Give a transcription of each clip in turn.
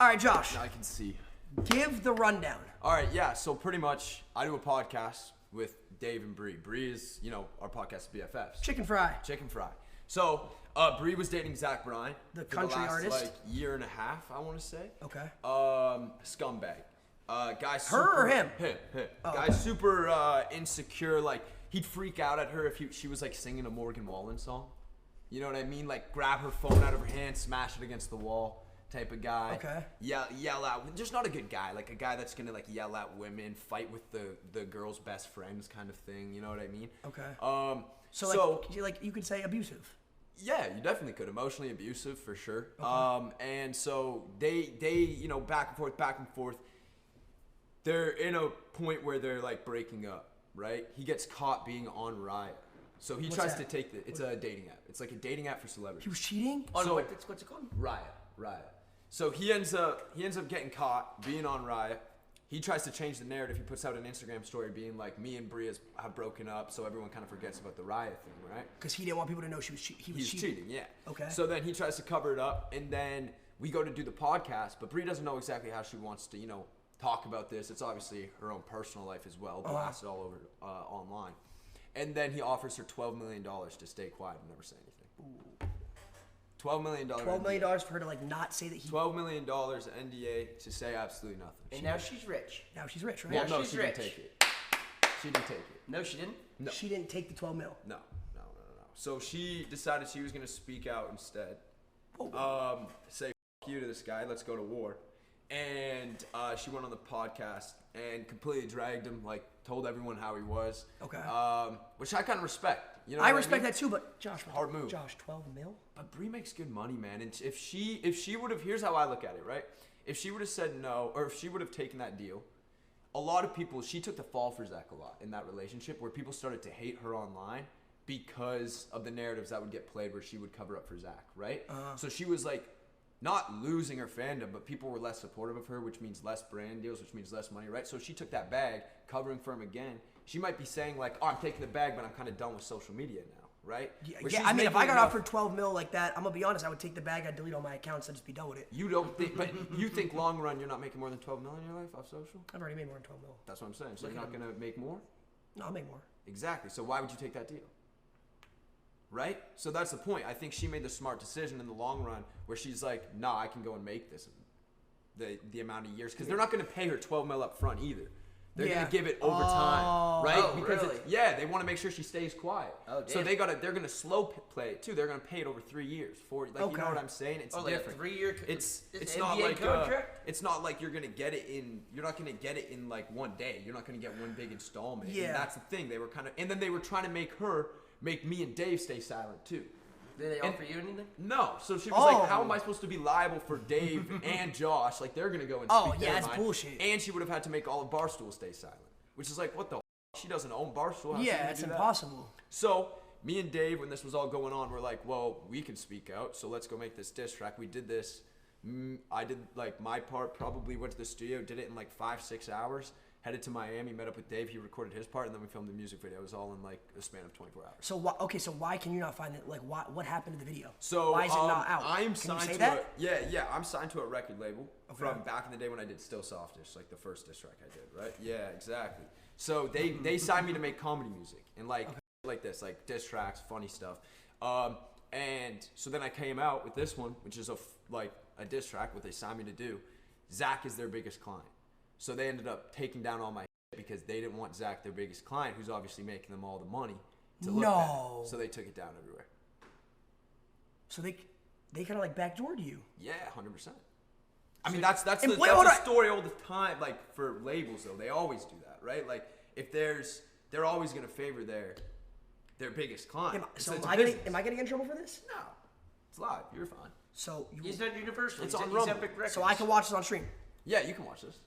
All right, Josh. Now I can see. Give the rundown. All right, yeah. So pretty much, I do a podcast with Dave and Bree. Bree is, our podcast BFFs. Chicken fry. Chicken fry. So Bree was dating Zach Bryan. The country artist. Like year and a half, I want to say. Okay. Scumbag. Guy. Super, Her or him? Him. Oh, Guy okay. super insecure. Like he'd freak out at her if she was like singing a Morgan Wallen song. You know what I mean? Like grab her phone out of her hand, smash it against the wall. Type of guy. Okay. Yell out. Just not a good guy. Like a guy that's gonna like yell at women, fight with the girl's best friends, kind of thing. You know what I mean? Okay. So you could say abusive. Yeah, you definitely could. Emotionally abusive for sure. Okay. And so they back and forth. They're in a point where they're like breaking up, right? He gets caught being on Riot. So he tries to take it's a dating app. It's like a dating app for celebrities. He was cheating? Oh, no, what's it called? Riot. So he ends up getting caught being on Riot. He tries to change the narrative. He puts out an Instagram story being like, me and Bria have broken up, so everyone kind of forgets about the Riot thing, right? Because he didn't want people to know he was cheating. Yeah. Okay. So then he tries to cover it up, and then we go to do the podcast, but Bria doesn't know exactly how she wants to, talk about this. It's obviously her own personal life as well, blasted all over online. And then he offers her $12 million to stay quiet and never say anything. Ooh. $12 million. $12 million for her to like not say that he. $12 million NDA to say absolutely nothing. And now she's rich. Now she's rich, right? Well, no, she's she rich. didn't take it. She didn't take it. No, she didn't? No. She didn't take the 12 mil. No. So she decided she was going to speak out instead. Say F you to this guy. Let's go to war. And she went on the podcast and completely dragged him, like told everyone how he was. Okay. Which I kind of respect. I respect that too, but Josh, hard move. Josh, 12 mil? But Bree makes good money, man. And if she would have, here's how I look at it, right? If she would have said no, or if she would have taken that deal, a lot of people, she took the fall for Zach a lot in that relationship, where people started to hate her online because of the narratives that would get played where she would cover up for Zach, right? So she was like, not losing her fandom, but people were less supportive of her, which means less brand deals, which means less money, right? So she took that bag, covering for him again. She might be saying like, oh, I'm taking the bag, but I'm kind of done with social media now, right? Yeah, I mean, if I got offered 12 mil like that, I'm going to be honest, I would take the bag, I'd delete all my accounts, I'd just be done with it. You don't think, but you think long run you're not making more than 12 million in your life off social? I've already made more than 12 mil. That's what I'm saying. So you're not going to make more? No, I'll make more. Exactly. So why would you take that deal? Right? So that's the point. I think she made the smart decision in the long run where she's like, nah, I can go and make this the amount of years. Because they're not going to pay her 12 mil up front either. They're going to give it over time. Right? Oh, because really? they want to make sure she stays quiet. Oh, damn. So they're going to slow play it too. They're going to pay it over 3 years. You know what I'm saying? It's different. Like a 3-year It's NBA not like contract? it's not like you're not going to get it in like one day. You're not going to get one big installment. Yeah. And that's the thing. They were and then they were trying to make me and Dave stay silent too. Did they offer you anything? No. So she was like, how am I supposed to be liable for Dave and Josh? Like, they're going to go and speak their that's mind. bullshit. And she would have had to make all of Barstool stay silent. Which is like, what the f***? She doesn't own Barstool. How's she gonna It's do that? impossible. So me and Dave, when this was all going on, we're like, well, we can speak out. So let's go make this diss track. We did this. I did like my part, probably went to the studio, did it in like 5-6 hours. Headed to Miami, met up with Dave. He recorded his part, and then we filmed the music video. It was all in like a span of 24 hours. So why can you not find it? Like, what happened to the video? So why is it not out? I'm Can signed you say to that? I'm signed to a record label from back in the day when I did Still Softish, like the first diss track I did, right? Yeah, exactly. So they signed me to make comedy music and like this, like diss tracks, funny stuff. And so then I came out with this one, which is a diss track, what they signed me to do. Zach is their biggest client. So they ended up taking down all my shit because they didn't want Zach, their biggest client, who's obviously making them all the money, to look bad. So they took it down everywhere. So they kind of like backdoored you. Yeah, 100%. I mean, that's the story all the time. Like for labels, though, they always do that, right? Like if they're always gonna favor their biggest client. Am I getting in trouble for this? No, it's live. You're fine. So He's not Universal. It's he's on he's Rumble. Epic Records. So I can watch this on stream. Yeah, you can watch this.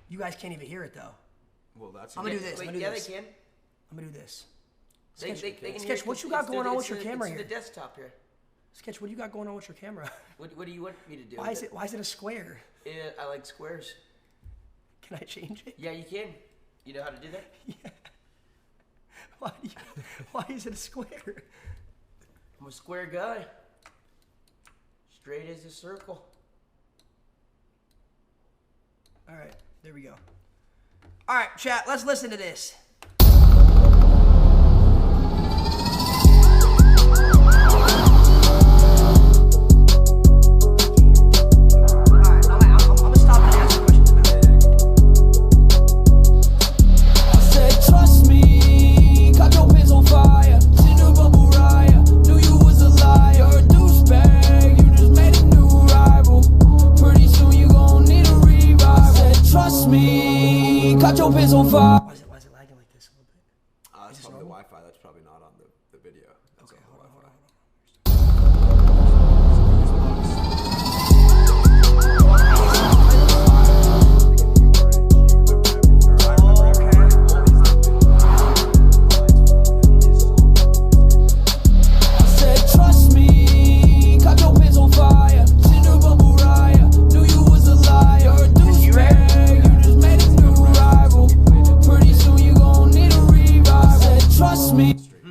You guys can't even hear it though. Well, that's. I'm gonna do this. Wait, I'm gonna do this. they can. I'm gonna do this. They Sketch, can Sketch, hear what you it. got It's going the- on it's with your the- camera it's here? the desktop here. Sketch, what do you got going on with your camera? What do you want me to do? Why is it a square? I like squares. Can I change it? Yeah, you can. You know how to do that? Yeah. Why is it a square? I'm a square guy. Straight as a circle. All right, there we go. All right, chat, let's listen to this. Why is it lagging like this a little bit? That's probably the Wi-Fi. That's probably not on the video. That's Okay, on the hold on.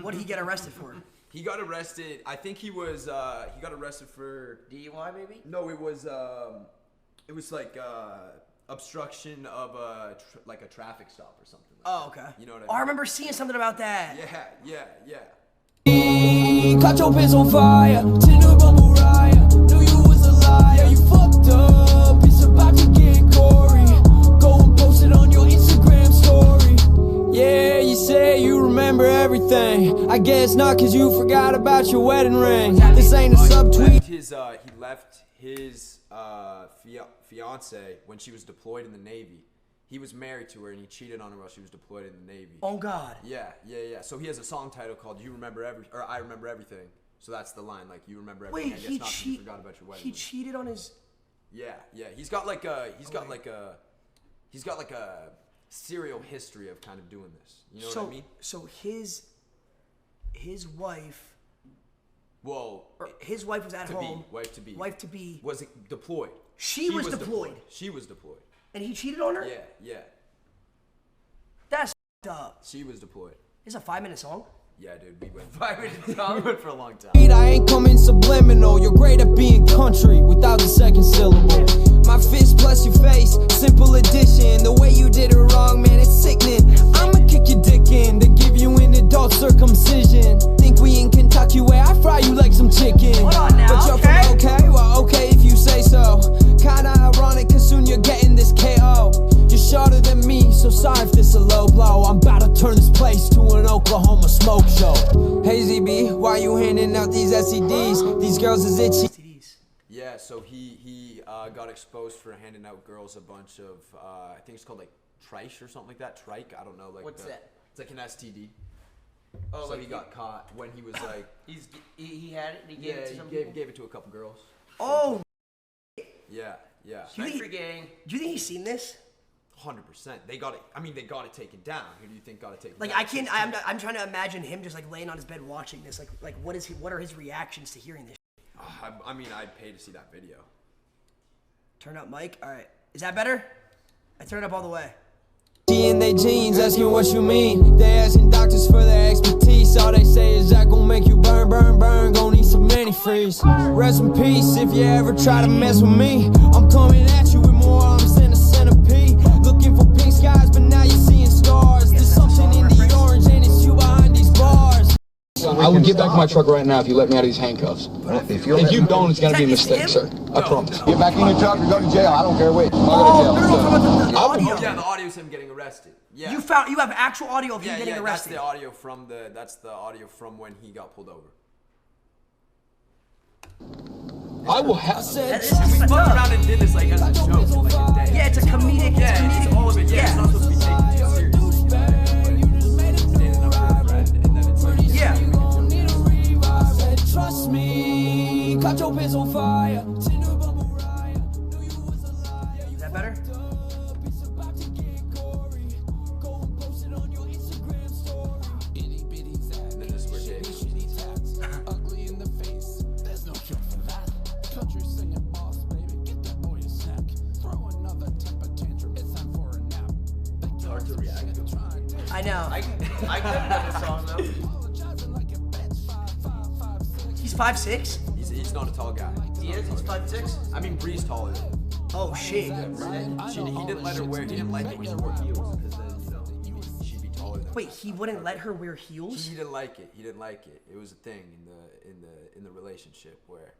What did he get arrested for? He got arrested. I think he was. He got arrested for DUI, maybe? No, it was like obstruction of a traffic stop or something. Like Oh, that. okay. You know what I Oh, mean? I remember seeing something about that. Yeah. Caught your pants on fire, Tinder bubble riot. Knew you was a liar, you fucked up. It's about to get gory. Go and post it on your Instagram story. Yeah, you say you remember everything. I guess not, cause you forgot about your wedding ring. This ain't a subtweet. He left his fiance when she was deployed in the Navy. He was married to her and he cheated on her while she was deployed in the Navy. Oh God. Yeah. So he has a song title called "You Remember I Remember Everything." So that's the line, like, you remember everything. Wait, I guess not 'cause you forgot about your wedding. He cheated on his. Yeah. He's got like a serial history of kind of doing this. You know what I mean? So his wife. Well, His wife was at home. wife to be was deployed. She was deployed. She was deployed. And he cheated on her? Yeah. That's f***ed up. She was deployed. It's a 5-minute song? Yeah, dude, we went 5 minutes. We went for a long time. I ain't coming subliminal. You're great at being country without the second syllable. My fist plus your face, simple addition. The way you did it wrong, man, it's sickening. I'ma kick your dick in to give you an adult circumcision. Think we in Kentucky where I fry you like some chicken. Hold on now, But you're okay. from okay? Well, okay if you say so. Kinda ironic, cause soon you're getting this KO. You're shorter than me, so sorry if this a low blow. I'm about to turn this place to an Oklahoma smoke show. Hey ZB, why you handing out these STDs? These girls is itchy. STDs. Yeah, so he got exposed for handing out girls a bunch of I think it's called like triche or something like that. Trike, I don't know. Like What's that? It's like an STD. Oh, So like he got caught when he was like he had it and he gave it to some people? gave it to a couple girls. Oh, Yeah. Country gang. do you think he's seen this? 100%. They got it. I mean, they got it taken down. Who do you think got it taken Like, down? I can't. I'm trying to imagine him just like laying on his bed watching this. Like what is he? What are his reactions to hearing this? I mean, I'd pay to see that video. Turn up, mic. All right, is that better? I turned it up all the way. In they jeans, asking what you mean. They asking doctors for their expertise. All they say is that gon' make you burn. Gon' need some antifreeze. Rest in peace if you ever try to mess with me. I'm coming at you with more arms than a centipede. Looking for pink skies, but now you're seeing stars. There's something in the orange and it's you behind these bars. I will get back in my truck right now if you let me out of these handcuffs. If you don't, it's gonna be a mistake, sir. I promise. Get back in your truck or go to jail. I don't care which. Oh, no, the audio. Yeah, the audio's him getting arrested. Yeah. You have actual audio of him getting arrested. That's the audio from when he got pulled over. I will have. This is We fucked fucked up. around and did this like as a joke, like a day. Yeah, it's a comedic. Yeah, it's all of it. Yeah, it's not supposed to be taken too seriously. Standing up for a friend, and then it's like, Yeah. Trust me, caught your pants on fire. Is that better? and then this is where Dave. Ugly in the face, there's no cure for that. Country singing boss, baby, get that boy a snack. Throw another temper tantrum, it's time for a nap. Hard to I know. I couldn't know this song though. He's 5'6"? He's not a tall guy. He is. He's 5'6". I mean, Bree's taller than him. Oh shit. He didn't let her wear. He didn't like it when she wore heels because then she'd be taller than him. Wait, he wouldn't let her wear heels? He didn't like it. He didn't like it. It was a thing in the relationship where,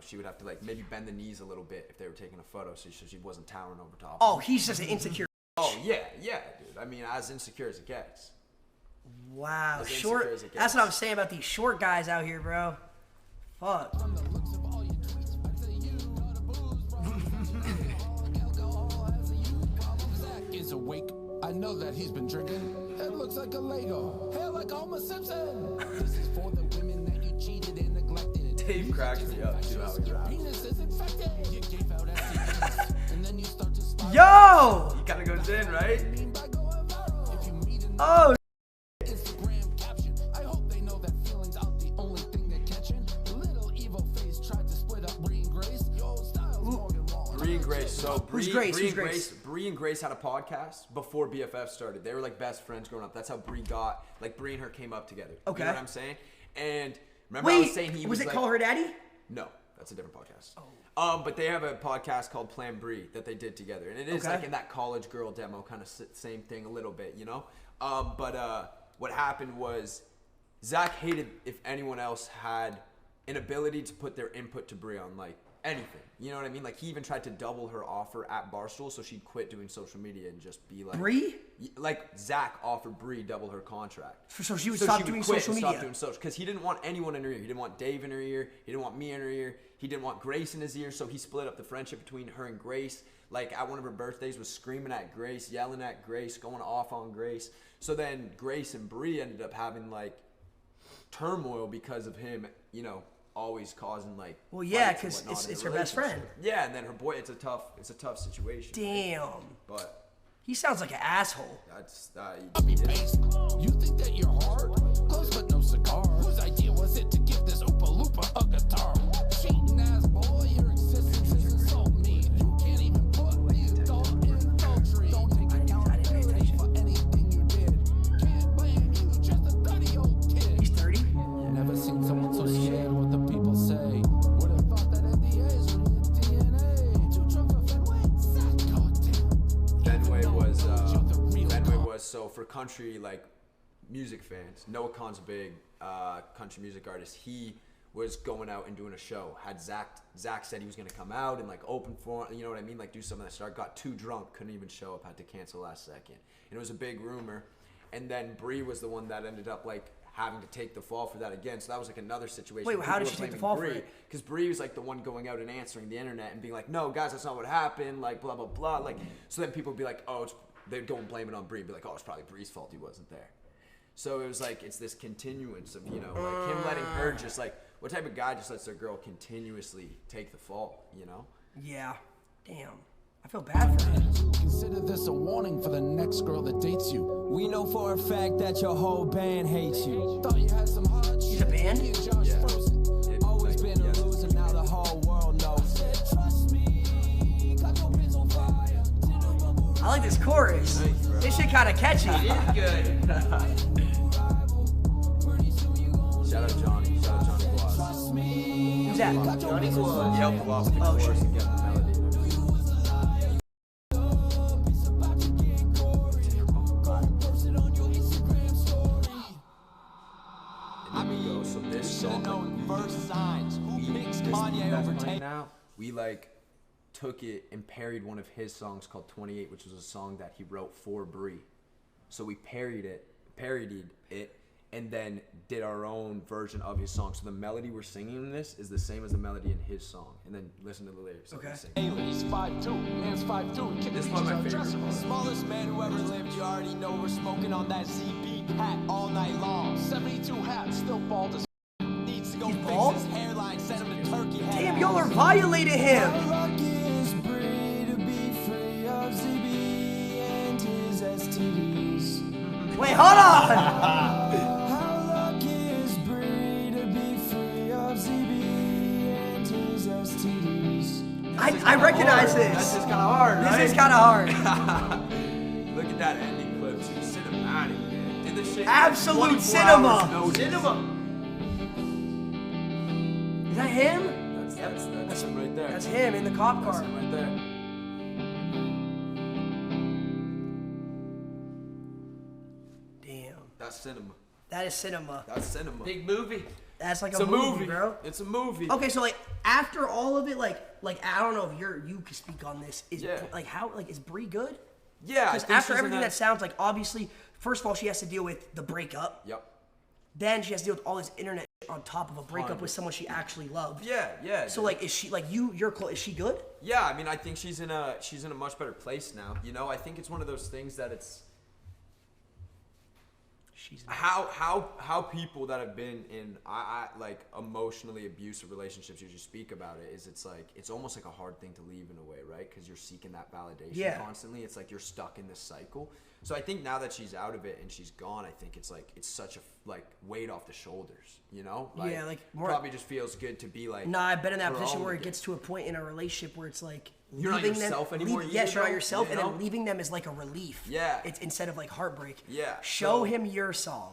she would have to like maybe bend the knees a little bit if they were taking a photo, so she wasn't towering over top. Oh, he's just an insecure. Oh yeah, dude. I mean, as insecure as it gets. Wow, As short. insecure as it That's gets. what I'm saying about these short guys out here, bro. Fuck. Is awake. I know that he's been drinking. It looks like a Lego. Hair like Homer Simpson. This is for the women that you cheated and neglected. Dave cracks me up too how he raps. Penis is infected. You gave out STDs, and then you start to spiral. Yo! He kind of goes in, right? By going viral. If you meet an Oh, Instagram caption, I hope they know that feelings aren't the only thing they're catching. Little evil face tried to split up Bree and Grace. Yo, style's Morgan Wallen. Bree and Grace. So Who's Grace? Bree Who's Grace? Bree and Grace had a podcast before BFF started. They were like best friends growing up. That's how Bree got Bree and her came up together. Okay. You know what I'm saying? And remember I was wait. saying he Was was it like, Call Her Daddy? No, that's a different podcast. But they have a podcast called Plan Bree that they did together, and it is Okay. like in that college girl demo kind of same thing a little bit, But what happened was Zach hated if anyone else had an ability to put their input to Bree on like anything. You know what I mean? Like he even tried to double her offer at Barstool so she'd quit doing social media and just be like Bree? Like Zach offered Bree double her contract. So she would stop doing quit social and media. Stop doing social because he didn't want anyone in her ear. He didn't want Dave in her ear. He didn't want me in her ear. He didn't want Grace in his ear. So he split up the friendship between her and Grace. Like at one of her birthdays, was screaming at Grace, yelling at Grace, going off on Grace. So then Grace and Bree ended up having like turmoil because of him. Always causing like. Well, yeah, fights and because whatnot in it's a her best friend. relationship. Yeah, and then her boy. It's a tough situation. Damn. But He sounds like an asshole. that's Copy paste. You think that you're hard? Close but no cigar. Whose idea was it to give this Oopa Loopa a guitar? Cheating ass boy, your existence is insult me. You can't even put the adult in adultery. Don't take accountability for anything you did. Can't blame you, just a 30-year-old kid. He's 30? Never seen someone so scared what the people say. Would have thought that NDAs were in your DNA. Too drunk for Fenway? Goddamn. Fenway was so for country like music fans. Noah Khan's a big country music artist. He was going out and doing a show. Had Zach said he was gonna come out and like open for, you know what I mean, like do some of that stuff. Got too drunk, couldn't even show up, had to cancel last second. And it was a big rumor. And then Bree was the one that ended up like having to take the fall for that again. So that was like another situation. Wait, how did she take the fall for it? Because Bree was like the one going out and answering the internet and being like, no, guys, that's not what happened, like blah, blah, blah. Like, so then people would be like, oh, they'd go and blame it on Bree, be like, oh, it's probably Bree's fault he wasn't there. So it was like, it's this continuance of, like him letting her just like, what type of guy just lets their girl continuously take the fall, Yeah. Damn. I feel bad for him. Consider this a warning for the next girl that dates you. We know for a fact that your whole band hates you. Thought you had some hot He's shit. a band? Me and Josh Yeah. Frozen. Always been a loser, now the whole world knows. Trust me, got your pins on fire. I like this chorus. This shit kind of catchy. Good. Shout out Johnny Glass. Who's that? Johnny Quad. He helped a lot with the Oh, chorus shit. and getting the melody. And then we go, so this song, First signs. Who picks Kanye over right Tate? now, we like took it and parodied one of his songs called 28, which was a song that he wrote for Bree. So we parodied it, and then did our own version of his song. So the melody we're singing in this is the same as the melody in his song. And then listen to the lyrics. Okay. He's 5'2", man's 5'2". This is one of my favorite parts. Smallest man who ever lived, you already know we're smoking on that ZB hat all night long. 72 hats, still bald as Needs to go He's fix bald? his hairline, send him to Turkey. Damn, y'all are violating him. Lucky is Bree to be free of ZB and his STDs. Wait, hold on. How lucky is Bree to be free of ZB and his STDs. I recognize That's this. just kind of hard, right? This is kind of hard. Look at that ending clip. It's cinematic. shit. Absolute 24 cinema. hours notice. Cinema. Is that him? That's him right there. That's him in the cop That's car. him right there. Damn. That's cinema. That is cinema. That's cinema. Big movie. That's like It's a movie, bro. It's a movie. Okay, so like after all of it, like I don't know if you can speak on this. Is Yeah. like how like is Brie good? Yeah. I Because think after she's in everything that sounds like, obviously, first of all, she has to deal with the breakup. Yep. Then she has to deal with all this internet shit on top of a breakup with someone she actually loved. Yeah. So like, is she like you're close? Is she good? Yeah, I mean, I think she's in a much better place now. You know, I think it's one of those things that it's She's how people that have been in I like emotionally abusive relationships usually speak about it is it's almost like a hard thing to leave in a way, right? Because you're seeking that validation constantly. It's like you're stuck in this cycle. So I think now that she's out of it and she's gone, I think it's such a weight off the shoulders, you know? Yeah, like more- probably just feels good to be like. Nah, I've been in that her position own where it again. gets to a point in a relationship where it's like You're not leaving yourself them, anymore Yes, either, you're not though, yourself, you and know? then leaving them is like a relief. Yeah. It's instead of like heartbreak. Yeah, Show so- him your song.